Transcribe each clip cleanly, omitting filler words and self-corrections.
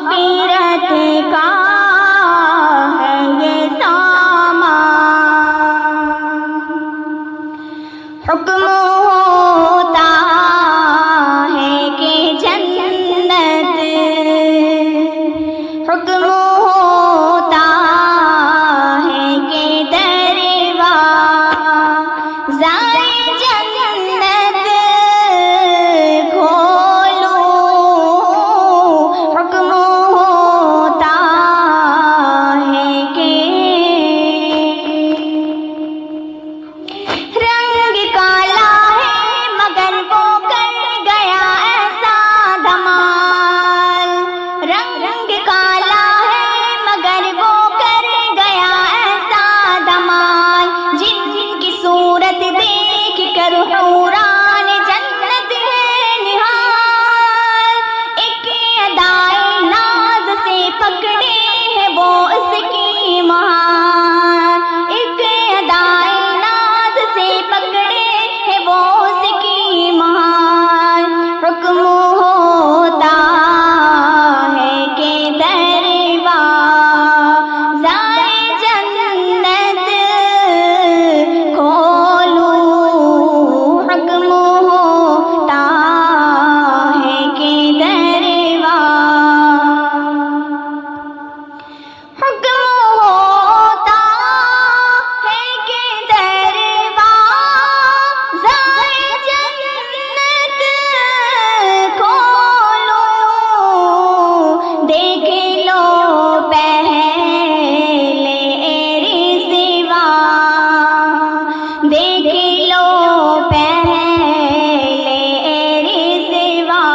مغفرت کا ہے یہ سامان، حکم ہوتا ہے کہ جنت، حکم ہوتا ہے کہ دروازۂ جنت کھولو، حکم ہوتا ہے کہ رنگ کالا ہے مگر وہ کر گیا ایسا دھمال، رنگ کالا ہے مگر وہ کر گیا ایسا دھمال، جن کی صورت دیکھ کر حوران جنت ہے نہال، ایک ادائے ناز سے پکڑے ہے وہ اس کی مہار، ایک ادائے ناز سے پکڑے ہے وہ اس کی مہار، حکم ہوتا ہے کہ دروازۂ جنت کھولو، حکم ہوتا ہے کہ حکم ہوتا ہے کہ دروازۂ جنت کھولو، دیکھ لو پہلے رضوا، دیکھ لو پہلے رضوا،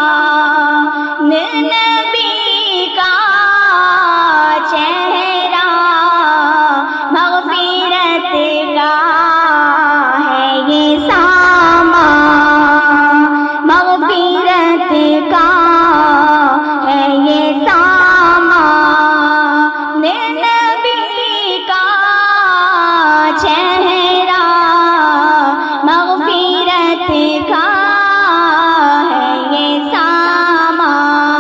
نبی کا چہرہ مغفرت کا ہے یہ سامان، مغفرت کا ہے یہ سامان، نبی کا چہرہ مغفرت کا ہے یہ سامان،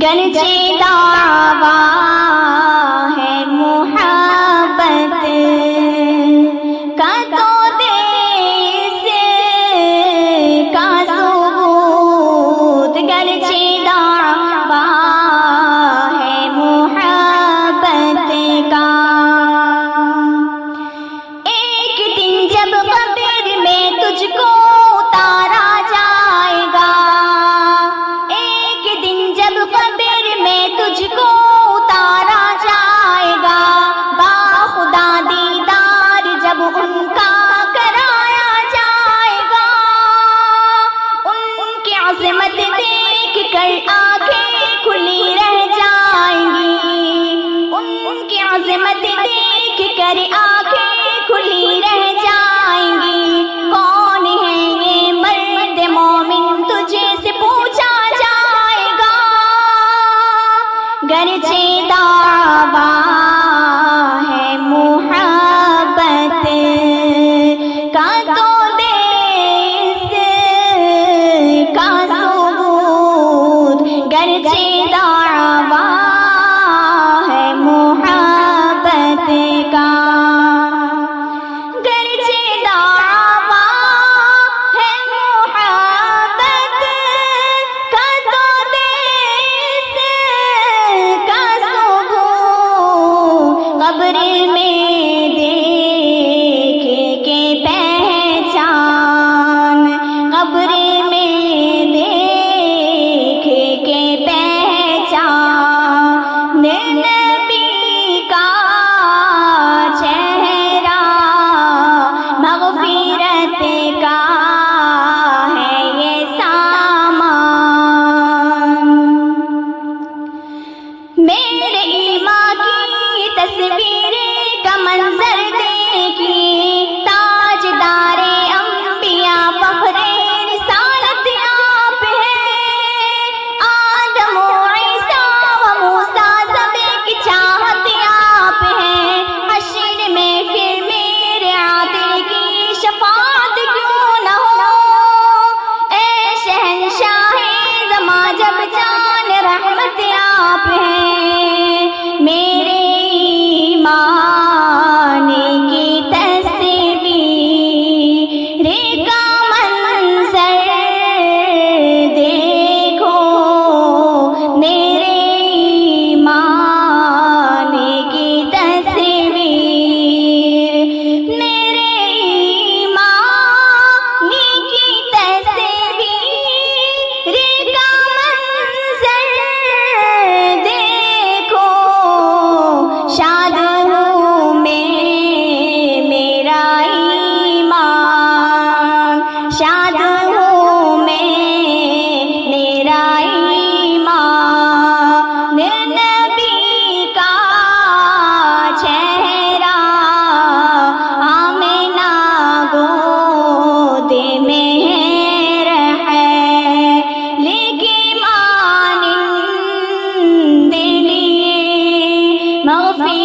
گرچہ دعویٰ ہے محبت کا تو دے اس کا ثبوت، گرچہ دعویٰ ہے محبت کا، ایک دن جب قبر میں تجھ کو اتارا جائے گا، ایک دن جب قبر میں تجھ کو اتارا جائے گا، باخدا دیدار جب ان کا کرایا جائے گا، ان کی عظمت دیکھ کر آنکھیں کھلی رہ جائیں گی، ان کی عظمت دیکھ کر آنکھیں کھلی رہ جائیں گی، کون ہے یہ مرد مومن تجھے سے پوچھا جائے گا، گرچہ دعویٰ ہے محبت کا تو دے اس کا ثبوت، گرچہ دعویٰ ہے محبت کا، گرچہ دعویٰ ہے محبت کا تو دے اس کا ثبوت، قبر میں دیکھ کے پہچان، قبر میں دیکھ کے پہچان، آپ ہیں میرے ایمان کی تصویر کا منظر دیکھو میرے ایمان کی تصویر میرے ایمان کی تصویر کا منظر دیکھو شاد ہوں میں میرا ایمان شاد ہوں میں میرا ایمان نبی کا چہرہ آمنہ گود میں ہے لیکن مانند لیے مغفرت